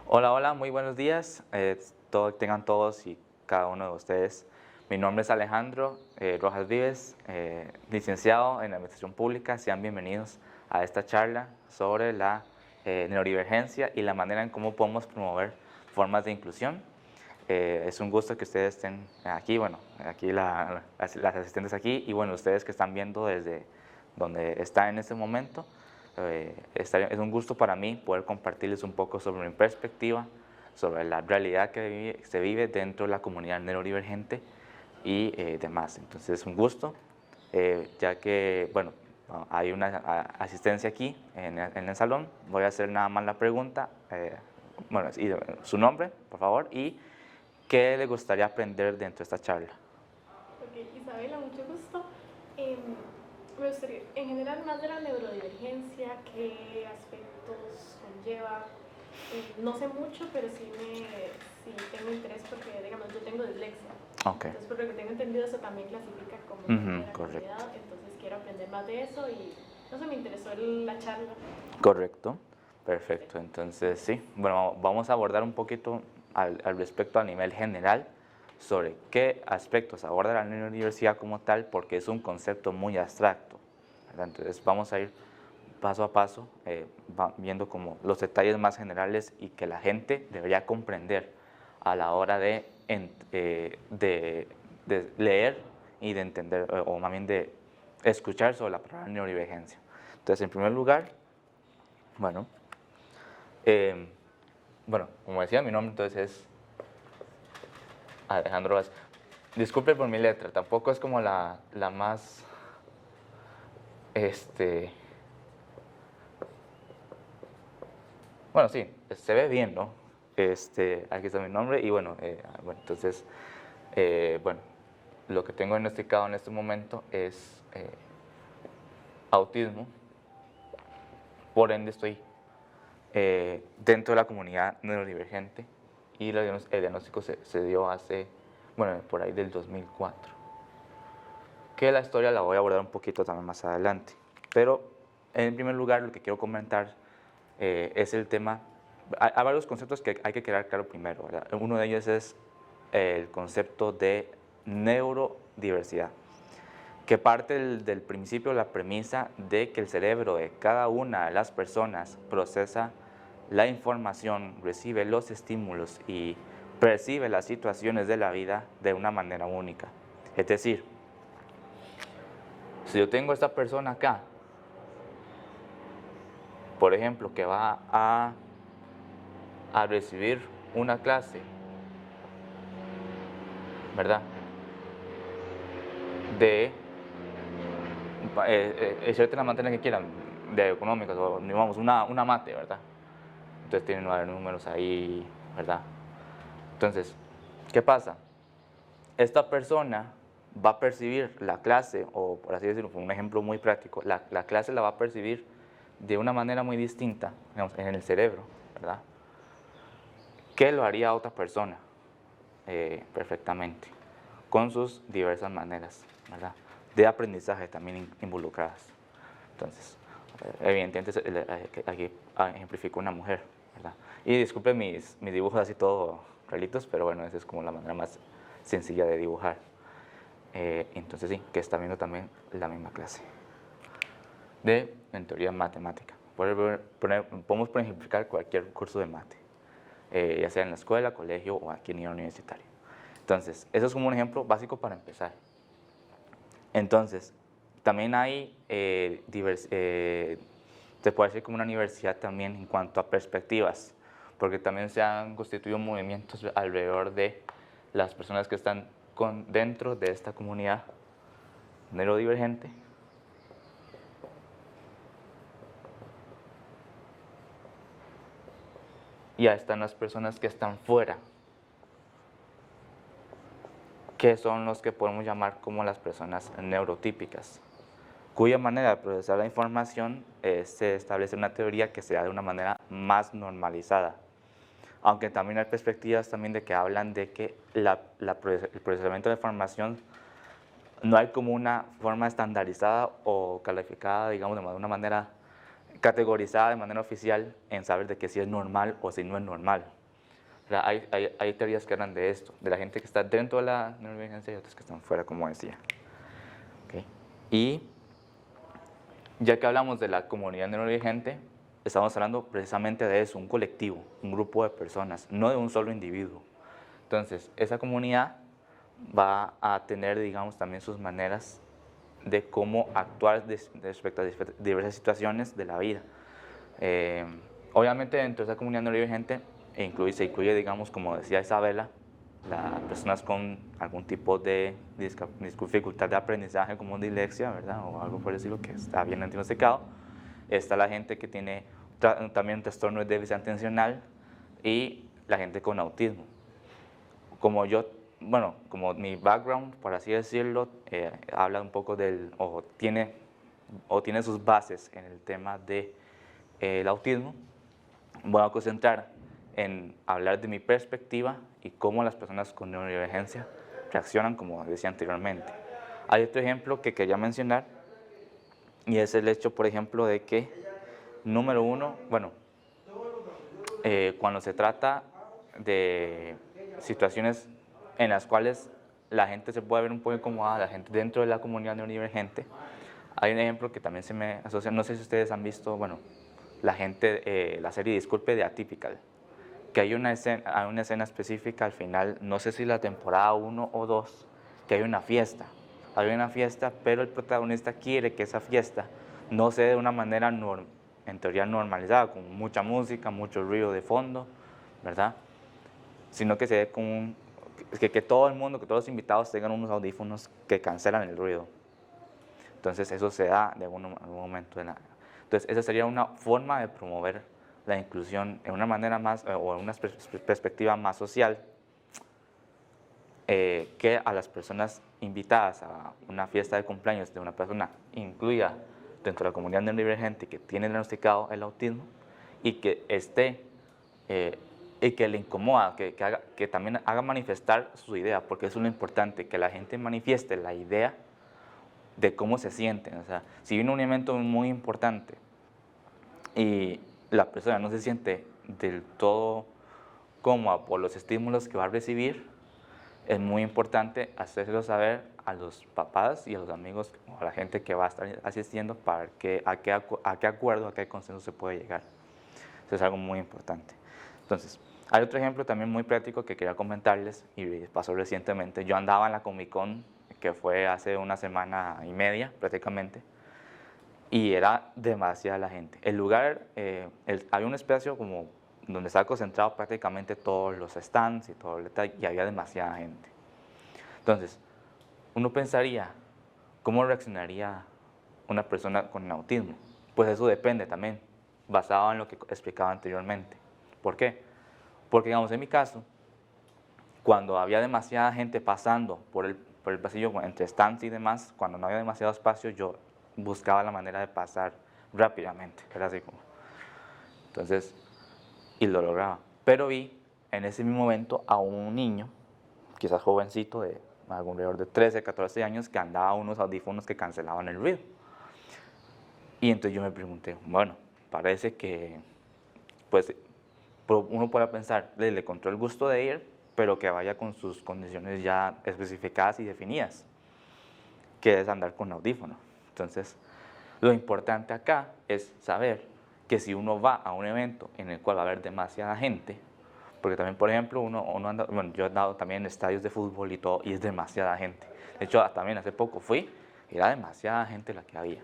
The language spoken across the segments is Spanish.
Hola, hola, muy buenos días. Tengan todos y cada uno de ustedes. Mi nombre es Alejandro Rojas Vives, licenciado en Administración Pública. Sean bienvenidos a esta charla sobre la neurodivergencia y la manera en cómo podemos promover formas de inclusión. Es un gusto que ustedes estén aquí, bueno, aquí las asistentes aquí y bueno, ustedes que están viendo desde donde está en este momento. Es un gusto para mí poder compartirles un poco sobre mi perspectiva, sobre la realidad que se vive dentro de la comunidad neurodivergente y demás. Entonces es un gusto, ya que, bueno, hay una asistencia aquí en el salón. Voy a hacer nada más la pregunta, bueno, su nombre, por favor, y qué le gustaría aprender dentro de esta charla. Ok, Isabela, mucho gusto. Em, Me gustaría, en general, más de la neurodivergencia, qué aspectos conlleva. No sé mucho, pero sí tengo interés porque, digamos, yo tengo dislexia. Ok. Entonces, por lo que tengo entendido, eso también clasifica como parte de la Correcto. comunidad. Entonces, quiero aprender más de eso y, no sé, me interesó la charla. Correcto, perfecto. Entonces, sí, bueno, vamos a abordar un poquito al respecto a nivel general sobre qué aspectos aborda la neurodiversidad como tal, porque es un concepto muy abstracto, ¿verdad? Entonces, vamos a ir paso a paso, viendo como los detalles más generales y que la gente debería comprender a la hora de leer y de entender, o más bien de escuchar sobre la palabra neurodivergencia. Entonces, en primer lugar, bueno, eh, bueno, como decía, mi nombre entonces es Alejandro Vázquez. Disculpe por mi letra, tampoco es como la más, este, bueno, sí, se ve bien, ¿no? Aquí está mi nombre y bueno, entonces, bueno, lo que tengo diagnosticado en este momento es autismo, por ende estoy dentro de la comunidad neurodivergente y el diagnóstico se dio hace, bueno, por ahí del 2004. Que la historia la voy a abordar un poquito también más adelante. Pero en primer lugar lo que quiero comentar es el tema, hay varios conceptos que hay que quedar claro primero, ¿verdad? Uno de ellos es el concepto de neurodiversidad, que parte del principio, la premisa de que el cerebro de cada una de las personas procesa la información, recibe los estímulos y percibe las situaciones de la vida de una manera única. Es decir, si yo tengo esta persona acá, por ejemplo, que va a recibir una clase, ¿verdad? De, excepto la materia que quieran, de económicas, o digamos, una mate, ¿verdad? Entonces tienen varios números ahí, ¿verdad? Entonces, ¿qué pasa? Esta persona va a percibir la clase, o por así decirlo, un ejemplo muy práctico, la clase la va a percibir de una manera muy distinta, digamos, en el cerebro, ¿verdad? ¿Qué lo haría otra persona? Perfectamente, con sus diversas maneras, ¿verdad? De aprendizaje también involucradas. Entonces, evidentemente aquí ejemplifico una mujer, ¿verdad? Y disculpen mis dibujos así todo raritos, pero bueno, esa es como la manera más sencilla de dibujar. Entonces sí, que está viendo también la misma clase de, en teoría, matemática. Podemos ejemplificar cualquier curso de mate, ya sea en la escuela, colegio o aquí en nivel universitario. Entonces, eso es como un ejemplo básico para empezar. Entonces, también hay, se puede decir como una universidad también en cuanto a perspectivas, porque también se han constituido movimientos alrededor de las personas que están dentro de esta comunidad neurodivergente. Y ahí están las personas que están fuera, que son los que podemos llamar como las personas neurotípicas, cuya manera de procesar la información se establece una teoría que se da de una manera más normalizada. Aunque también hay perspectivas también de que hablan de que el procesamiento de información no hay como una forma estandarizada o calificada, digamos, de una manera categorizada de manera oficial en saber de que si es normal o si no es normal. Hay teorías que hablan de esto, de la gente que está dentro de la neurodivergencia y otras que están fuera, como decía. ¿Okay? Y ya que hablamos de la comunidad neurodivergente, estamos hablando precisamente de eso, un colectivo, un grupo de personas, no de un solo individuo. Entonces, esa comunidad va a tener, digamos, también sus maneras de cómo actuar respecto a diversas situaciones de la vida. Obviamente dentro de esa comunidad neurodivergente se incluye, digamos, como decía Isabela, las personas con algún tipo de dificultad de aprendizaje como dislexia, ¿verdad? O algo por decirlo que está bien diagnosticado. Está la gente que tiene también un trastorno de déficit atencional y la gente con autismo. Como mi background, por así decirlo, habla un poco o tiene sus bases en el tema del autismo, voy a concentrar en hablar de mi perspectiva y cómo las personas con neurodivergencia reaccionan, como decía anteriormente. Hay otro ejemplo que quería mencionar y es el hecho, por ejemplo, de que, número uno, cuando se trata de situaciones en las cuales la gente se puede ver un poco incomodada, la gente dentro de la comunidad neurodivergente, hay un ejemplo que también se me asocia, no sé si ustedes han visto, la serie Disculpe de Atypical, que hay una escena específica al final, no sé si la temporada 1 o 2, que hay una fiesta, pero el protagonista quiere que esa fiesta no se dé de una manera en teoría normalizada, con mucha música, mucho ruido de fondo, ¿verdad? Sino que se dé con que todo el mundo, que todos los invitados tengan unos audífonos que cancelan el ruido. Entonces eso se da de algún momento. Entonces esa sería una forma de promover la inclusión en una manera más, o en una perspectiva más social, que a las personas invitadas a una fiesta de cumpleaños de una persona incluida dentro de la comunidad neurodivergente que tiene diagnosticado el autismo y que y que le incomoda, que también haga manifestar su idea, porque eso es lo importante, que la gente manifieste la idea de cómo se sienten. O sea, si viene un evento muy importante y la persona no se siente del todo cómoda por los estímulos que va a recibir, es muy importante hacérselo saber a los papás y a los amigos o a la gente que va a estar asistiendo para a qué acuerdo, a qué consenso se puede llegar. Eso es algo muy importante. Entonces, hay otro ejemplo también muy práctico que quería comentarles y pasó recientemente. Yo andaba en la Comic Con, que fue hace una semana y media prácticamente, y era demasiada la gente. El lugar, había un espacio como donde estaba concentrado prácticamente todos los stands y todo el detalle, y había demasiada gente. Entonces, uno pensaría, ¿cómo reaccionaría una persona con autismo? Pues eso depende también, basado en lo que explicaba anteriormente. ¿Por qué? Porque, digamos, en mi caso, cuando había demasiada gente pasando por el pasillo entre stands y demás, cuando no había demasiado espacio, yo buscaba la manera de pasar rápidamente, era así como. Entonces, y lo lograba. Pero vi en ese mismo momento a un niño, quizás jovencito, de alrededor de 13, 14 años, que andaba unos audífonos que cancelaban el ruido. Y entonces yo me pregunté, bueno, parece que, pues, uno puede pensar, le encontró el gusto de ir, pero que vaya con sus condiciones ya especificadas y definidas, que es andar con audífono. Entonces, lo importante acá es saber que si uno va a un evento en el cual va a haber demasiada gente, porque también, por ejemplo, yo he andado también en estadios de fútbol y todo, y es demasiada gente. De hecho, también hace poco fui, y era demasiada gente la que había.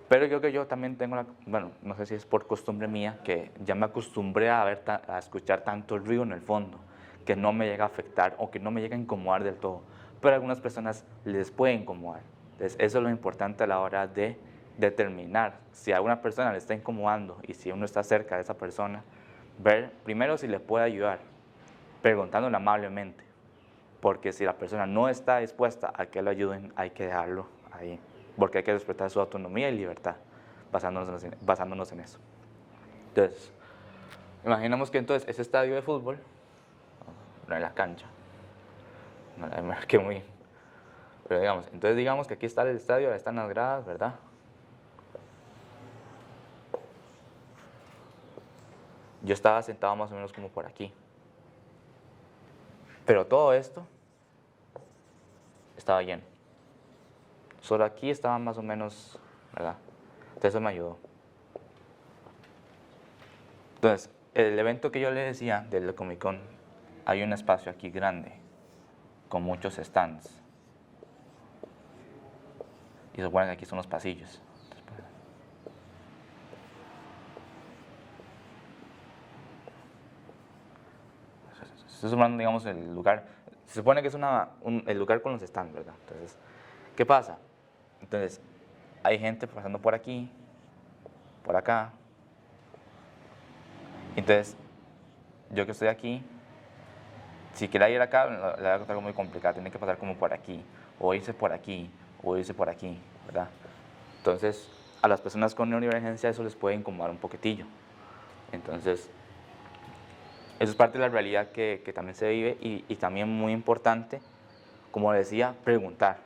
Pero yo creo que yo también tengo, no sé si es por costumbre mía, que ya me acostumbré a escuchar tanto el ruido en el fondo, que no me llega a afectar o que no me llega a incomodar del todo. Pero a algunas personas les puede incomodar. Entonces, eso es lo importante a la hora de determinar si a alguna persona le está incomodando y si uno está cerca de esa persona, ver primero si le puede ayudar, preguntándole amablemente. Porque si la persona no está dispuesta a que lo ayuden, hay que dejarlo ahí, porque hay que respetar su autonomía y libertad, basándonos en eso. Entonces, imaginemos que entonces ese estadio de fútbol, no en la cancha, no la marqué muy, pero digamos que aquí está el estadio, ahí están las gradas, ¿verdad? yo estaba sentado más o menos como por aquí. Pero todo esto estaba lleno. Solo aquí estaba más o menos, ¿verdad? Entonces eso me ayudó. Entonces, el evento que yo le decía del Comic Con, hay un espacio aquí grande, con muchos stands. Y se supone que aquí son los pasillos. Se supone, digamos, el lugar, se supone que es el lugar con los stands, ¿verdad? Entonces, ¿qué pasa? Entonces, hay gente pasando por aquí, por acá. Entonces, yo que estoy aquí, si quiere ir acá, le va a costar algo muy complicado. Tiene que pasar como por aquí, o irse por aquí, o irse por aquí, ¿verdad? Entonces, a las personas con neurodivergencia eso les puede incomodar un poquitillo. Entonces, eso es parte de la realidad que también se vive y también muy importante, como decía, preguntar.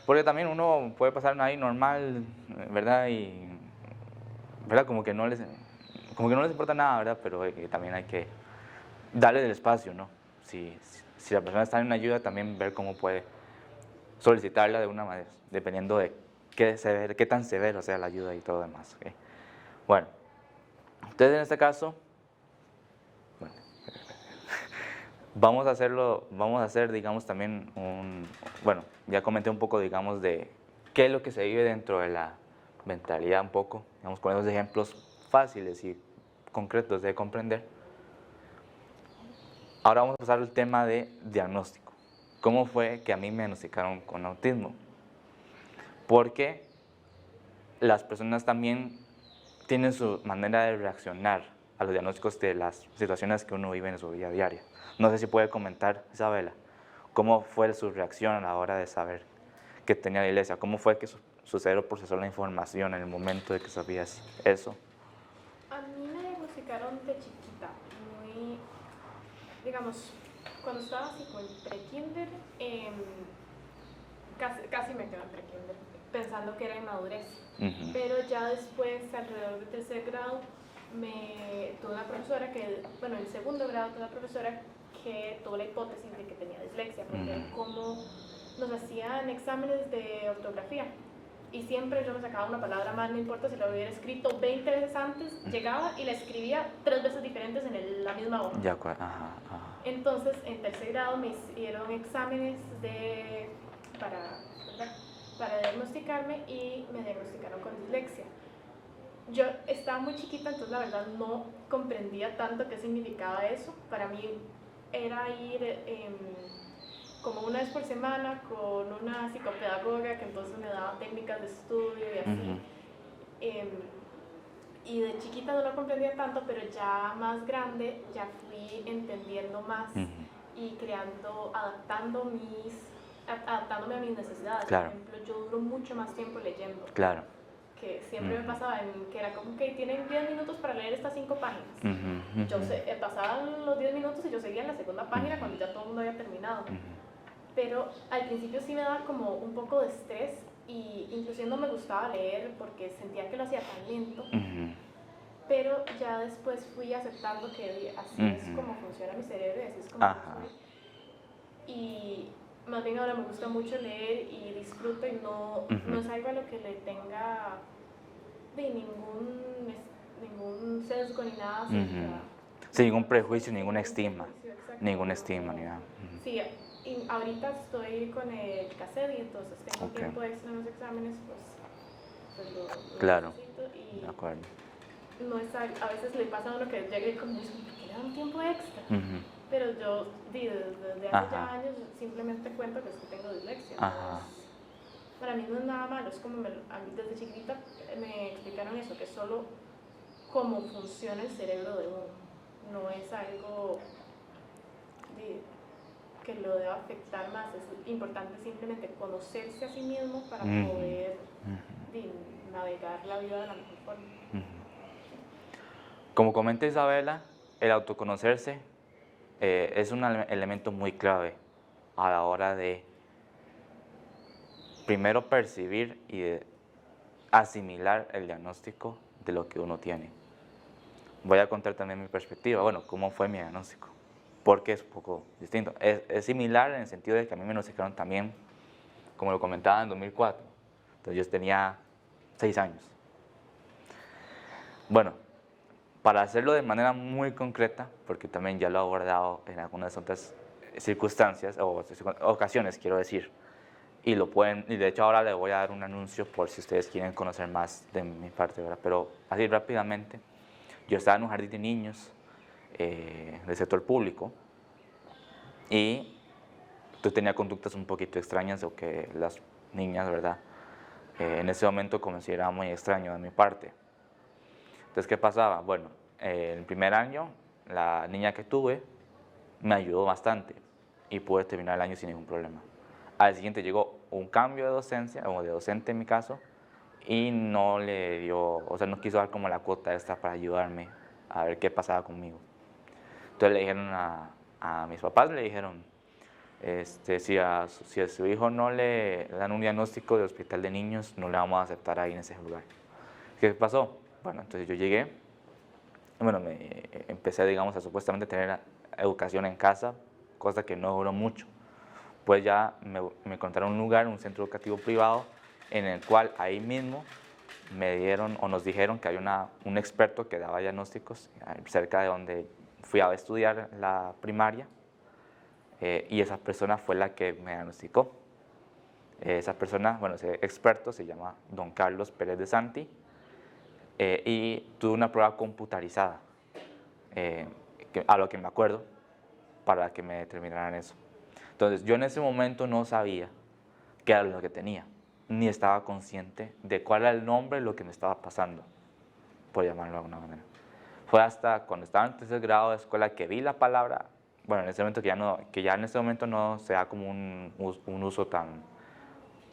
Porque también uno puede pasar ahí normal, ¿verdad? Y, ¿verdad? Como que no les importa nada, ¿verdad? Pero también hay que darle el espacio, ¿no? Si la persona está en una ayuda, también ver cómo puede solicitarla de una manera, dependiendo de qué tan severo sea la ayuda y todo lo demás. ¿Okay? Bueno, entonces en este caso, bueno, vamos a hacer, digamos, también bueno, ya comenté un poco, digamos, de qué es lo que se vive dentro de la mentalidad un poco, digamos, con esos ejemplos fáciles y concretos de comprender. Ahora vamos a pasar al tema de diagnóstico. ¿Cómo fue que a mí me diagnosticaron con autismo? Porque las personas también tienen su manera de reaccionar a los diagnósticos de las situaciones que uno vive en su vida diaria. No sé si puede comentar, Isabela, cómo fue su reacción a la hora de saber que tenía dislexia, cómo fue que su cerebro procesó la información en el momento de que sabías eso. A mí me diagnosticaron de chiquita, muy, digamos, cuando estaba así como en pre-kinder, casi me quedo en pre-kinder, pensando que era inmadurez. Pero ya después, alrededor de tercer grado, tuve una profesora que, bueno, en segundo grado tuve una profesora que tuvo la hipótesis de que tenía dislexia, porque como nos hacían exámenes de ortografía, y siempre yo me sacaba una palabra mal, no importa si la hubiera escrito 20 veces antes, llegaba y la escribía 3 veces diferentes en la misma hoja. Ya, ajá. Entonces, en tercer grado me hicieron exámenes para diagnosticarme y me diagnosticaron con dislexia. Yo estaba muy chiquita, entonces la verdad no comprendía tanto qué significaba eso. Para mí era ir como una vez por semana con una psicopedagoga que entonces me daba técnicas de estudio y así. Y de chiquita no lo comprendía tanto, pero ya más grande ya fui entendiendo más y adaptándome a mis necesidades. Claro. Por ejemplo, yo duro mucho más tiempo leyendo. Claro. Que siempre me pasaba que era como que tienen 10 minutos para leer estas 5 páginas. Pasaban los 10 minutos y yo seguía en la segunda página cuando ya todo el mundo había terminado. Pero al principio sí me daba como un poco de estrés y inclusive no me gustaba leer porque sentía que lo hacía tan lento. Pero ya después fui aceptando que así es como funciona mi cerebro y así es como soy. Y más bien ahora me gusta mucho leer y disfruto y no es algo a lo que le tenga ningún sesgo ni nada. Sí, ningún prejuicio, ninguna estima. Ninguna estima, ni nada. Sí, y ahorita estoy con el cassette y entonces tengo tiempo extra en los exámenes, pues lo claro. necesito y de acuerdo. No es, a veces le pasa a uno que llega y como dice, ¿por qué le dan tiempo extra? Pero yo desde hace ya años simplemente cuento que es que tengo dislexia. Para mí no es nada malo, es como a mí desde chiquitita me explicaron eso, que es solo cómo funciona el cerebro de uno, no es algo que lo deba afectar más, es importante simplemente conocerse a sí mismo para poder navegar la vida de la mejor forma. Como comenta Isabela, el autoconocerse es un elemento muy clave a la hora de primero percibir y de asimilar el diagnóstico de lo que uno tiene. voy a contar también mi perspectiva, bueno, cómo fue mi diagnóstico, porque es un poco distinto. Es similar en el sentido de que a mí me diagnosticaron también, como lo comentaba, en 2004. Entonces yo tenía 6 años. Bueno, para hacerlo de manera muy concreta, porque también ya lo he abordado en algunas otras circunstancias o ocasiones, quiero decir, y lo pueden, y de hecho ahora le voy a dar un anuncio por si ustedes quieren conocer más de mi parte, ¿verdad? Pero así rápidamente, yo estaba en un jardín de niños del sector público y yo tenía conductas un poquito extrañas o que las niñas, ¿verdad? En ese momento consideraba muy extraño de mi parte. Entonces, ¿qué pasaba? Bueno, el primer año, la niña que tuve me ayudó bastante y pude terminar el año sin ningún problema. Al siguiente llegó un cambio de docencia, o de docente en mi caso, y no le dio, o sea, no quiso dar como la cuota extra para ayudarme a ver qué pasaba conmigo. Entonces le dijeron a mis papás, le dijeron, si a su hijo no le dan un diagnóstico de hospital de niños, no le vamos a aceptar ahí en ese lugar. ¿Qué pasó? Bueno, entonces yo llegué, bueno, empecé, digamos, a supuestamente tener educación en casa, cosa que no duró mucho. Pues ya me encontraron un lugar, un centro educativo privado, en el cual ahí mismo me dieron o nos dijeron que había un experto que daba diagnósticos cerca de donde fui a estudiar la primaria, y esa persona fue la que me diagnosticó. Esa persona, bueno, ese experto se llama don Carlos Pérez de Santi, y tuve una prueba computarizada, a lo que me acuerdo, para que me determinaran eso. Entonces, yo en ese momento no sabía qué era lo que tenía, ni estaba consciente de cuál era el nombre de lo que me estaba pasando, por llamarlo de alguna manera. Fue hasta cuando estaba en tercer grado de escuela que vi la palabra, bueno, en ese momento que ya en ese momento no se da como un uso tan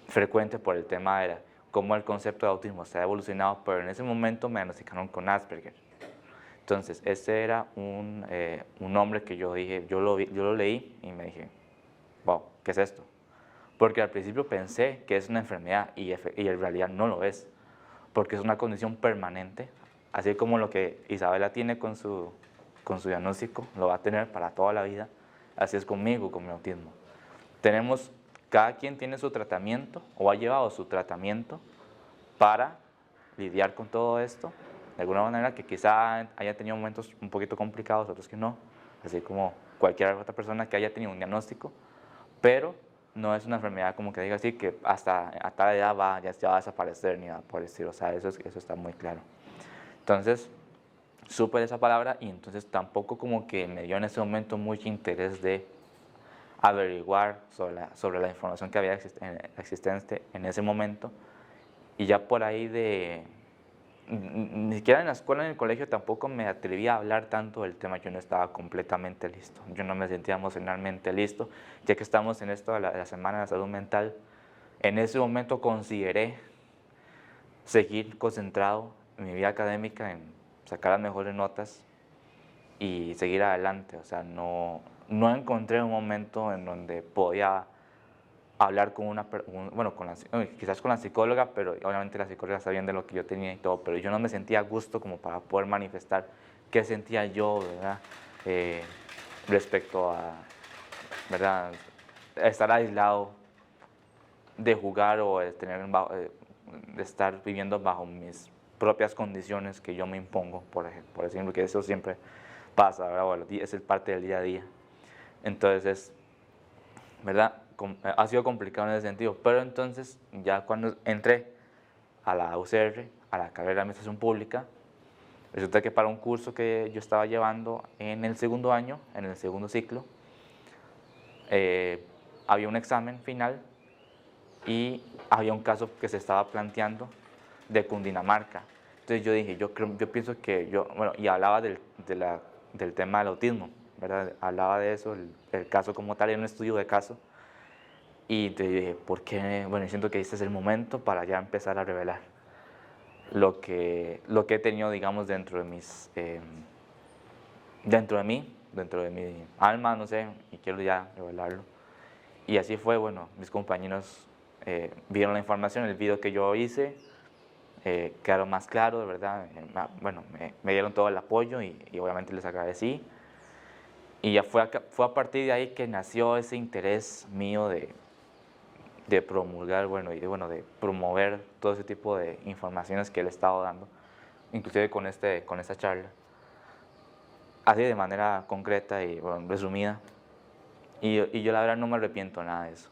frecuente por el tema de cómo el concepto de autismo se ha evolucionado, pero en ese momento me diagnosticaron con Asperger. Entonces, ese era un nombre que yo dije, yo lo leí y me dije, wow, ¿qué es esto? Porque al principio pensé que es una enfermedad y en realidad no lo es, porque es una condición permanente, así como lo que Isabela tiene con su diagnóstico, lo va a tener para toda la vida, así es conmigo, con mi autismo. Cada quien tiene su tratamiento o ha llevado su tratamiento para lidiar con todo esto, de alguna manera que quizá haya tenido momentos un poquito complicados, otros que no, así como cualquier otra persona que haya tenido un diagnóstico, pero no es una enfermedad como que diga así que hasta a tal edad ya va a desaparecer ni nada por el estilo, o sea, eso está muy claro. Entonces, supe esa palabra y entonces tampoco como que me dio en ese momento mucho interés de averiguar sobre la información que había existente en ese momento, y ya por ahí ni siquiera en la escuela, en el colegio tampoco me atreví a hablar tanto del tema, yo no estaba completamente listo, yo no me sentía emocionalmente listo, ya que estamos en esto de la Semana de la Salud Mental. En ese momento consideré seguir concentrado en mi vida académica, en sacar las mejores notas y seguir adelante, o sea, no encontré un momento en donde podía hablar con quizás con la psicóloga, pero obviamente la psicóloga sabía de lo que yo tenía y todo, pero yo no me sentía a gusto como para poder manifestar qué sentía yo, ¿verdad? Respecto a, ¿verdad? Estar aislado, de jugar o de estar viviendo bajo mis propias condiciones que yo me impongo, por ejemplo, que eso siempre pasa, ¿verdad? Bueno, es parte del día a día. Entonces, ¿verdad? Ha sido complicado en ese sentido, pero entonces ya cuando entré a la UCR, a la carrera de Administración Pública, resulta que para un curso que yo estaba llevando en el segundo año, en el segundo ciclo, había un examen final y había un caso que se estaba planteando de Cundinamarca. Entonces yo dije, yo pienso que bueno, y hablaba del tema del autismo, ¿verdad? Hablaba de eso, el caso como tal, era un estudio de caso. Y te dije, ¿por qué? Bueno, siento que este es el momento para ya empezar a revelar lo que he tenido, digamos, dentro de mi alma, no sé, y quiero ya revelarlo. Y así fue, bueno, mis compañeros vieron la información, el video que yo hice, quedaron más claros, ¿verdad? Bueno, me dieron todo el apoyo y obviamente les agradecí. Y ya fue a partir de ahí que nació ese interés mío de promulgar, bueno, y bueno, de promover todo ese tipo de informaciones que le he estado dando, inclusive con esta charla, así de manera concreta y bueno, resumida. Y yo la verdad no me arrepiento nada de eso.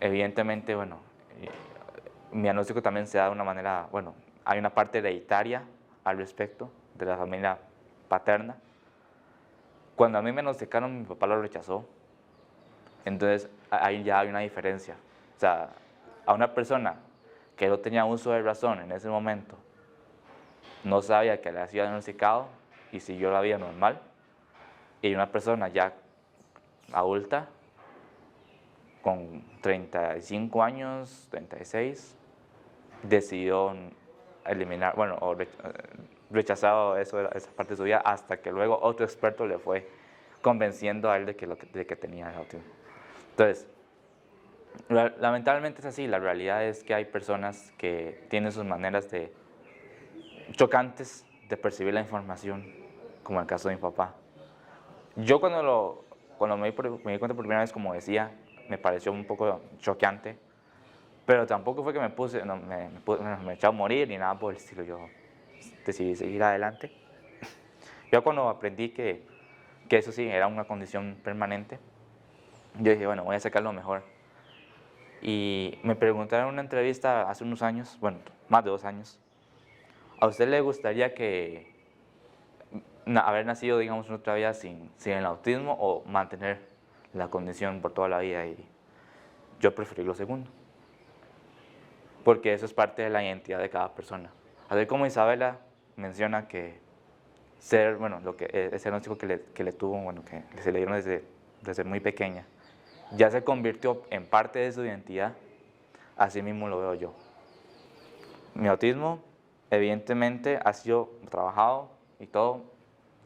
Evidentemente, bueno, eh, mi diagnóstico también se da de una manera, bueno, hay una parte hereditaria al respecto de la familia paterna. Cuando a mí me diagnosticaron, mi papá lo rechazó. Entonces, ahí ya hay una diferencia. O sea, a una persona que no tenía uso de razón en ese momento, no sabía que le había sido diagnosticado y siguió la vida normal. Y una persona ya adulta, con 35 años, 36, decidió eliminar, bueno, o rechazado esa parte de su vida hasta que luego otro experto le fue convenciendo a él de que tenía el autismo. Entonces, lamentablemente es así, la realidad es que hay personas que tienen sus maneras chocantes de percibir la información, como el caso de mi papá. Yo cuando me di cuenta por primera vez, como decía, me pareció un poco choqueante, pero tampoco fue que me puse, no, me eché a morir ni nada por el estilo, yo decidí seguir adelante. Yo cuando aprendí que eso sí era una condición permanente, yo dije, bueno, voy a sacar lo mejor. Y me preguntaron en una entrevista hace unos años, bueno, más de 2 años, ¿a usted le gustaría haber nacido, digamos, en otra vida sin el autismo o mantener la condición por toda la vida? Y yo preferí lo segundo, porque eso es parte de la identidad de cada persona. Así como Isabela menciona que bueno, ese diagnóstico que le tuvo, bueno, que se le dieron desde muy pequeña, ya se convirtió en parte de su identidad, así mismo lo veo yo. Mi autismo, evidentemente, ha sido trabajado y todo.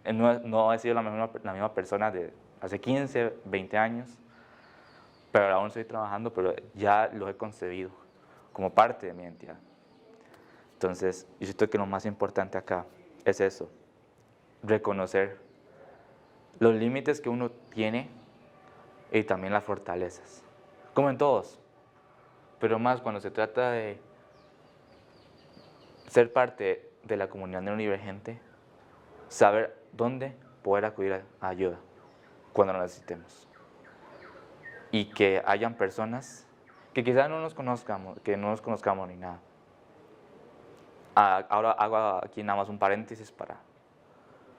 No he sido la misma persona de hace 15, 20 años, pero aún estoy trabajando, pero ya lo he concebido como parte de mi identidad. Entonces, yo siento que lo más importante acá es eso, reconocer los límites que uno tiene y también las fortalezas, como en todos, pero más cuando se trata de ser parte de la comunidad neurodivergente, saber dónde poder acudir a ayuda cuando lo necesitemos. Y que hayan personas que quizás no nos conozcamos ni nada. Ahora hago aquí nada más un paréntesis para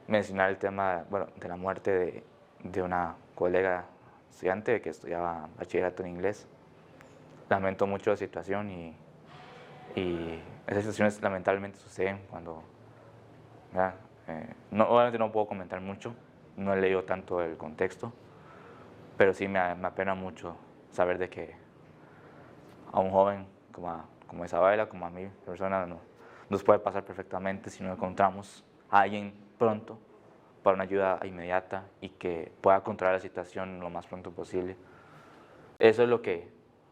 mencionar el tema, bueno, de la muerte de una colega estudiante que estudiaba bachillerato en inglés. Lamento mucho la situación y esas situaciones lamentablemente suceden cuando, obviamente no puedo comentar mucho, no he leído tanto el contexto, pero sí me apena mucho saber de que a un joven como Isabela, como a mí, persona, nos puede pasar perfectamente si no encontramos a alguien pronto para una ayuda inmediata y que pueda controlar la situación lo más pronto posible. Eso es lo que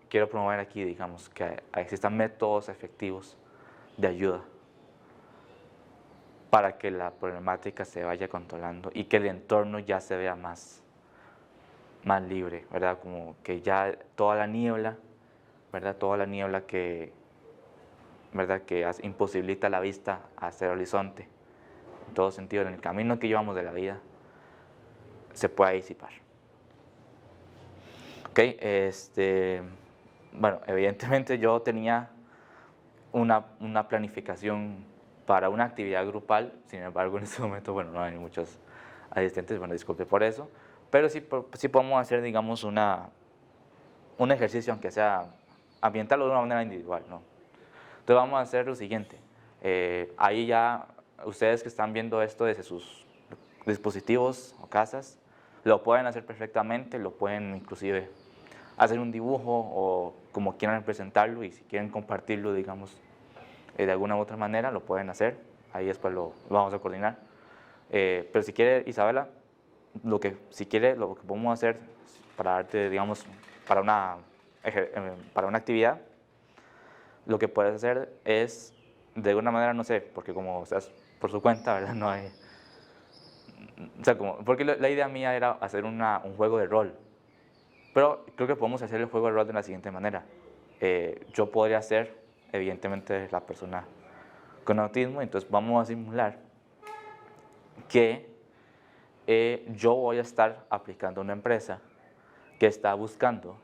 quiero promover aquí, digamos, que existan métodos efectivos de ayuda para que la problemática se vaya controlando y que el entorno ya se vea más libre, ¿verdad? Como que ya toda la niebla, ¿verdad? Toda la niebla ¿verdad? Que imposibilita la vista hacia el horizonte, en todo sentido, en el camino que llevamos de la vida, se pueda disipar. Ok, bueno, evidentemente yo tenía una planificación para una actividad grupal, sin embargo en este momento, bueno, no hay muchos asistentes, bueno, disculpe por eso, pero sí podemos hacer, digamos, un ejercicio, aunque sea ambientarlo de una manera individual, ¿no? Entonces vamos a hacer lo siguiente, ahí ya ustedes que están viendo esto desde sus dispositivos o casas, lo pueden hacer perfectamente, lo pueden inclusive hacer un dibujo o como quieran presentarlo, y si quieren compartirlo, digamos, de alguna u otra manera, lo pueden hacer, ahí después lo vamos a coordinar. Pero si quiere, Isabela, si quiere, lo que podemos hacer para darte, digamos, para una actividad, lo que puedes hacer es, de alguna manera, no sé, porque como estás por su cuenta, ¿verdad? No hay, o sea, como, porque la idea mía era hacer un juego de rol, pero creo que podemos hacer el juego de rol de la siguiente manera. Yo podría ser, evidentemente, la persona con autismo, entonces vamos a simular que yo voy a estar aplicando a una empresa que está buscando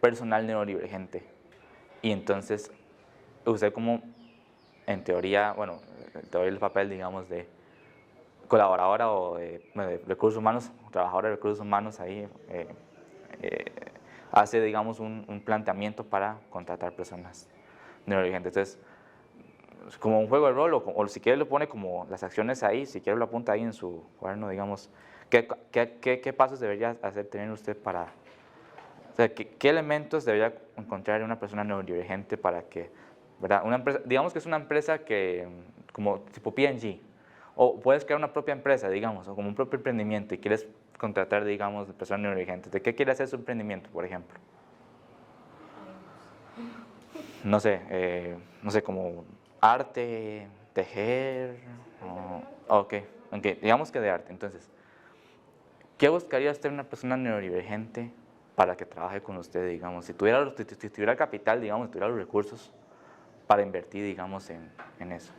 personal neurodivergente. Y entonces usted como, en teoría, bueno, te doy el papel, digamos, de colaboradora o de recursos humanos, trabajadora de recursos humanos ahí, eh, hace, digamos, un planteamiento para contratar personas neurodivergentes. Entonces, como un juego de rol, o si quiere lo pone como las acciones ahí, si quiere lo apunta ahí en su cuaderno, digamos, ¿qué pasos debería hacer tener usted para, o sea, qué elementos debería encontrar en una persona neurodivergente para que, ¿verdad? Una empresa, digamos que es una empresa que, como tipo P&G, o puedes crear una propia empresa, digamos, o como un propio emprendimiento y quieres contratar, digamos, personas neurodivergentes. ¿De qué quiere hacer su emprendimiento, por ejemplo? No sé, como arte, tejer, ok, digamos que de arte. Entonces, ¿qué buscaría usted en una persona neurodivergente para que trabaje con usted, digamos? Si tuviera el capital, digamos, si tuviera los recursos para invertir, digamos, en eso.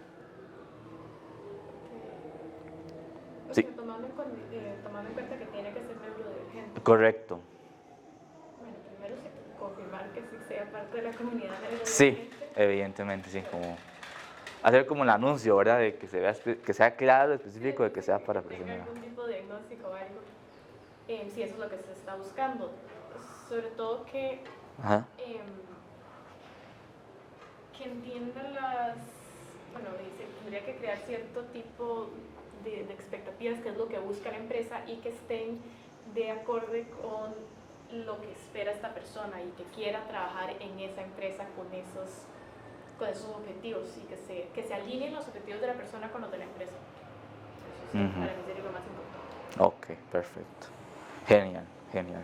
O Sí, sea, tomando en cuenta que tiene que ser neurodivergente. correcto. Bueno, primero sí, confirmar que sí sea parte de la comunidad Sí, neurodivergente. evidentemente, sí, como hacer como el anuncio, ¿verdad? De que que sea claro, Sí, específico, de que sea que para tenga personas. algún tipo de diagnóstico o algo. Si eso es lo que se está buscando. Sobre todo Ajá. em, que entienda las, bueno, dice, tendría que crear cierto tipo de expectativas, que es lo que busca la empresa, y que estén de acorde con lo que espera esta persona y que quiera trabajar en esa empresa con esos objetivos, y que se alineen los objetivos de la persona con los de la empresa. Eso sí, para mí sería lo más importante. Ok, perfecto. Genial, genial.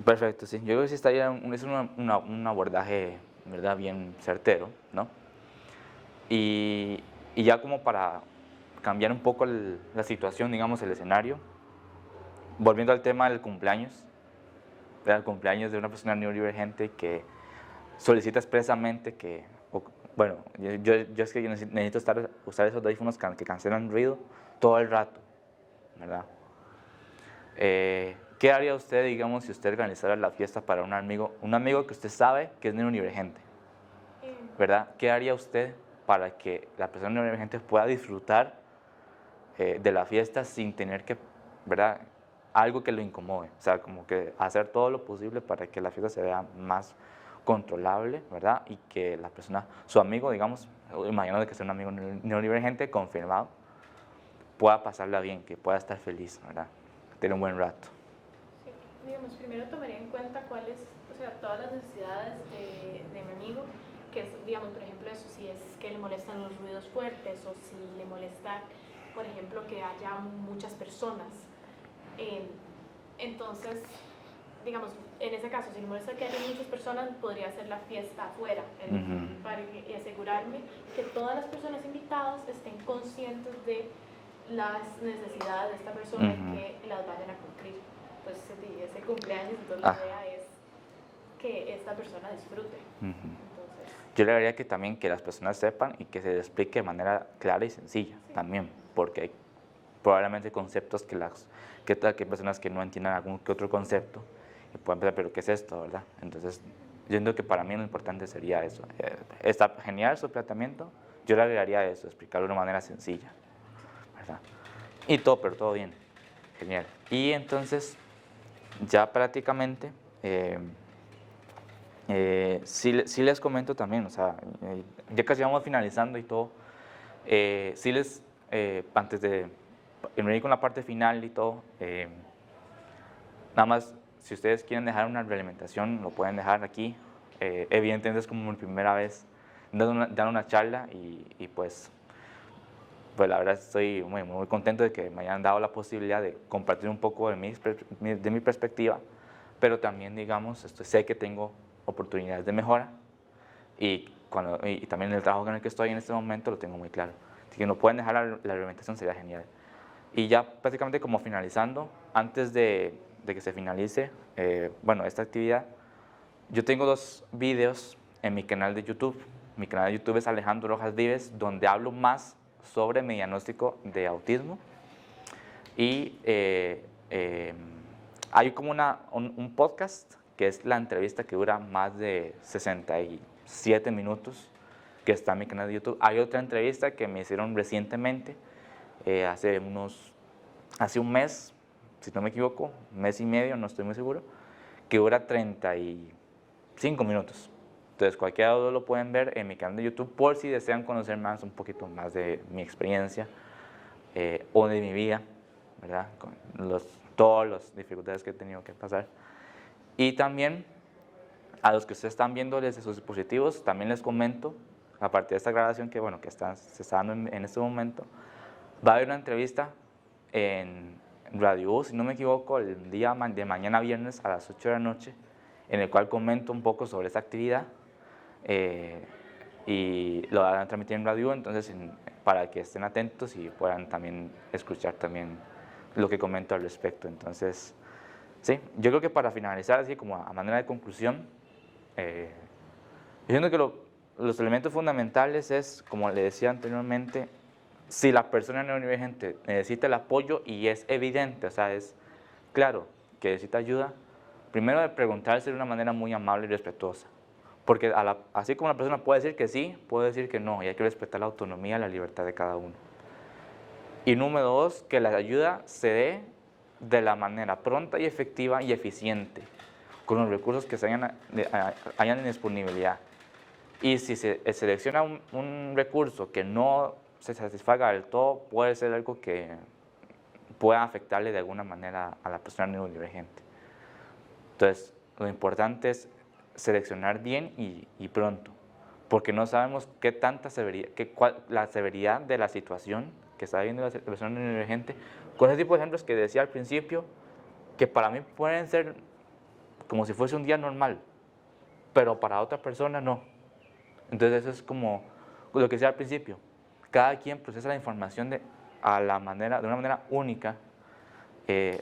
Perfecto, sí. Yo creo que sí estaría, es un abordaje, ¿verdad? Bien certero, ¿no? Y ya como para cambiar un poco la situación, digamos, el escenario, volviendo al tema del cumpleaños, ¿verdad? El cumpleaños de una persona neurodivergente que solicita expresamente que, bueno, yo es que yo necesito usar esos audífonos que cancelan ruido todo el rato, ¿verdad? ¿Qué haría usted, digamos, si usted organizara la fiesta para un amigo que usted sabe que es neurodivergente, Em, ¿verdad? ¿Qué haría usted para que la persona neurodivergente pueda disfrutar de la fiesta sin tener que, ¿verdad? Algo que lo incomode, o sea, como que hacer todo lo posible para que la fiesta se vea más controlable, ¿verdad? Y que la persona, su amigo, digamos, imaginando que sea un amigo neurodivergente confirmado, pueda pasarla bien, que pueda estar feliz, ¿verdad? Tener un buen rato. Sí, digamos, primero tomaría en cuenta cuáles, o sea, todas las necesidades de mi amigo, que es, digamos, por ejemplo, eso, si es que le molestan los ruidos fuertes o si le molesta, por ejemplo, que haya muchas personas. Eh, entonces, digamos, en ese caso, si le molesta que haya muchas personas, podría hacer la fiesta afuera, y asegurarme que todas las personas invitadas estén conscientes de las necesidades de esta persona y que las vayan a cumplir. Pues ese cumpleaños, entonces la idea es que esta persona disfrute. Entonces, Yo le diría que también que las personas sepan y que se les explique de manera clara y sencilla también, porque hay probablemente conceptos que hay personas que no entiendan algún que otro concepto y pueden pensar, pero ¿qué es esto, verdad? Entonces, yo entiendo que para mí lo importante sería eso. Está genial su planteamiento, yo le agregaría eso, explicarlo de una manera sencilla, ¿verdad? Y todo, pero todo bien, genial. Y entonces, ya prácticamente, sí les comento también, o sea, ya casi vamos finalizando y todo, sí les, antes de venir con la parte final y todo, nada más, si ustedes quieren dejar una realimentación, lo pueden dejar aquí. Evidentemente es como mi primera vez dando una charla y pues la verdad estoy muy, muy contento de que me hayan dado la posibilidad de compartir un poco de mi perspectiva, pero también, digamos, sé que tengo oportunidades de mejora y también el trabajo en el que estoy en este momento lo tengo muy claro. Así que no pueden dejar la alimentación, sería genial. Y ya prácticamente como finalizando, antes de que se finalice, bueno, esta actividad, yo tengo 2 videos en mi canal de YouTube. Mi canal de YouTube es Alejandro Rojas Vives, donde hablo más sobre mi diagnóstico de autismo. Y hay como un podcast, que es la entrevista que dura más de 67 minutos, que está en mi canal de YouTube. Hay otra entrevista que me hicieron recientemente, hace un mes, si no me equivoco, un mes y medio, no estoy muy seguro, que dura 35 minutos. Entonces cualquiera de los lo pueden ver en mi canal de YouTube por si desean conocer más, un poquito más de mi experiencia o de mi vida, ¿verdad? Con todas las dificultades que he tenido que pasar. Y también a los que ustedes están viendo desde sus dispositivos, también les comento, a partir de esta grabación que, bueno, se está dando en este momento, va a haber una entrevista en Radio U, si no me equivoco, el día de mañana viernes a las 8 de la noche, en el cual comento un poco sobre esta actividad y lo van a transmitir en Radio U, entonces para que estén atentos y puedan también escuchar también lo que comento al respecto. Entonces, sí, yo creo que para finalizar, así como a manera de conclusión, yo siento que los elementos fundamentales es, como le decía anteriormente, si la persona neurodivergente necesita el apoyo y es evidente, o sea, es claro que necesita ayuda, primero de preguntarse de una manera muy amable y respetuosa. Porque así como la persona puede decir que sí, puede decir que no, y hay que respetar la autonomía y la libertad de cada uno. Y número 2, que la ayuda se dé de la manera pronta y efectiva y eficiente, con los recursos que hayan en disponibilidad. Y si se selecciona un recurso que no se satisfaga del todo, puede ser algo que pueda afectarle de alguna manera a la persona neurodivergente. Entonces, lo importante es seleccionar bien y pronto, porque no sabemos qué tanta severidad, la severidad de la situación que está viviendo la persona neurodivergente, con ese tipo de ejemplos que decía al principio, que para mí pueden ser como si fuese un día normal, pero para otra persona no. Entonces eso es como lo que decía al principio, cada quien procesa la información de una manera única,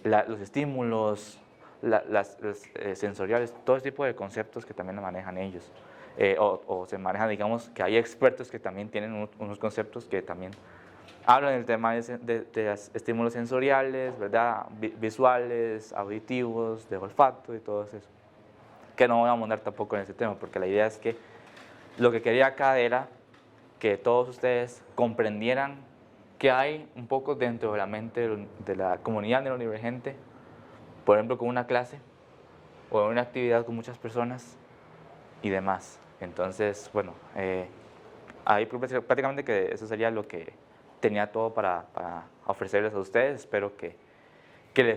los estímulos, los sensoriales, todo ese tipo de conceptos que también lo manejan ellos. O se manejan, digamos, que hay expertos que también tienen unos conceptos que también hablan del tema de los estímulos sensoriales, ¿verdad? Visuales, auditivos, de olfato y todo eso. Que no voy a abundar tampoco en ese tema, porque la idea es que lo que quería acá era que todos ustedes comprendieran que hay un poco dentro de la mente de la comunidad neurodivergente, por ejemplo, con una clase o una actividad con muchas personas y demás. Entonces, bueno, ahí prácticamente que eso sería lo que tenía todo para ofrecerles a ustedes. Espero que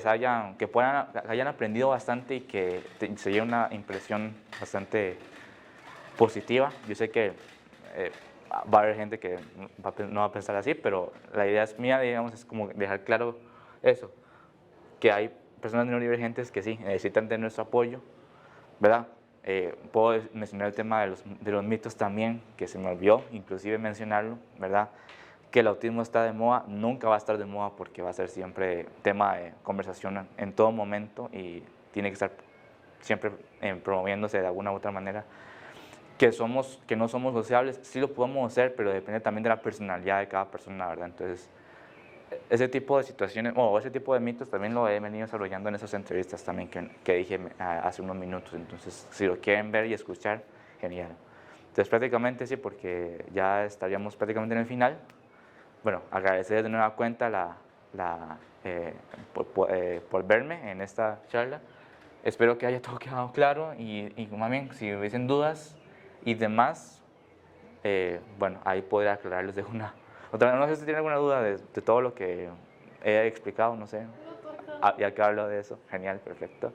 hayan aprendido bastante y que se lleve una impresión bastante positiva. Yo sé que va a haber gente que no va a pensar así, pero la idea mía, digamos, es como dejar claro eso, que hay personas neurodivergentes que sí necesitan de nuestro apoyo, ¿verdad? Puedo mencionar el tema de los mitos también, que se me olvidó inclusive mencionarlo, ¿verdad? Que el autismo está de moda, nunca va a estar de moda porque va a ser siempre tema de conversación en todo momento y tiene que estar siempre promoviéndose de alguna u otra manera. Que no somos sociables, sí lo podemos hacer, pero depende también de la personalidad de cada persona, ¿verdad? Entonces, ese tipo de situaciones, o ese tipo de mitos también lo he venido desarrollando en esas entrevistas también que dije hace unos minutos. Entonces, si lo quieren ver y escuchar, genial. Entonces, prácticamente sí, porque ya estaríamos prácticamente en el final. Bueno, agradecer de nueva cuenta por verme en esta charla. Espero que haya todo quedado claro y más bien, si hubiesen dudas y demás, bueno, ahí podré aclararles de una otra. No sé si tienen alguna duda de todo lo que he explicado, no sé. Ya que hablo de eso, genial, perfecto.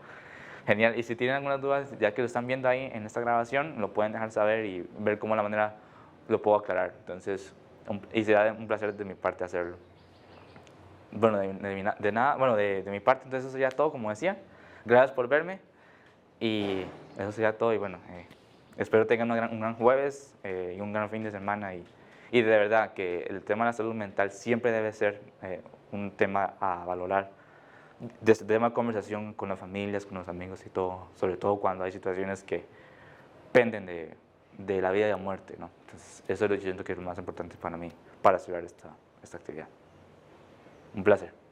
Genial, y si tienen algunas dudas, ya que lo están viendo ahí en esta grabación, lo pueden dejar saber y ver cómo la manera lo puedo aclarar. Entonces, y será un placer de mi parte hacerlo. Bueno, de nada, bueno, de mi parte, entonces eso sería todo, como decía. Gracias por verme y eso sería todo y bueno, espero tengan un gran jueves y un gran fin de semana y de verdad que el tema de la salud mental siempre debe ser un tema a valorar. Desde el tema de conversación con las familias, con los amigos y todo, sobre todo cuando hay situaciones que penden de la vida y la muerte, ¿no? Entonces, eso es lo que yo siento que es lo más importante para mí, para cerrar esta actividad. Un placer.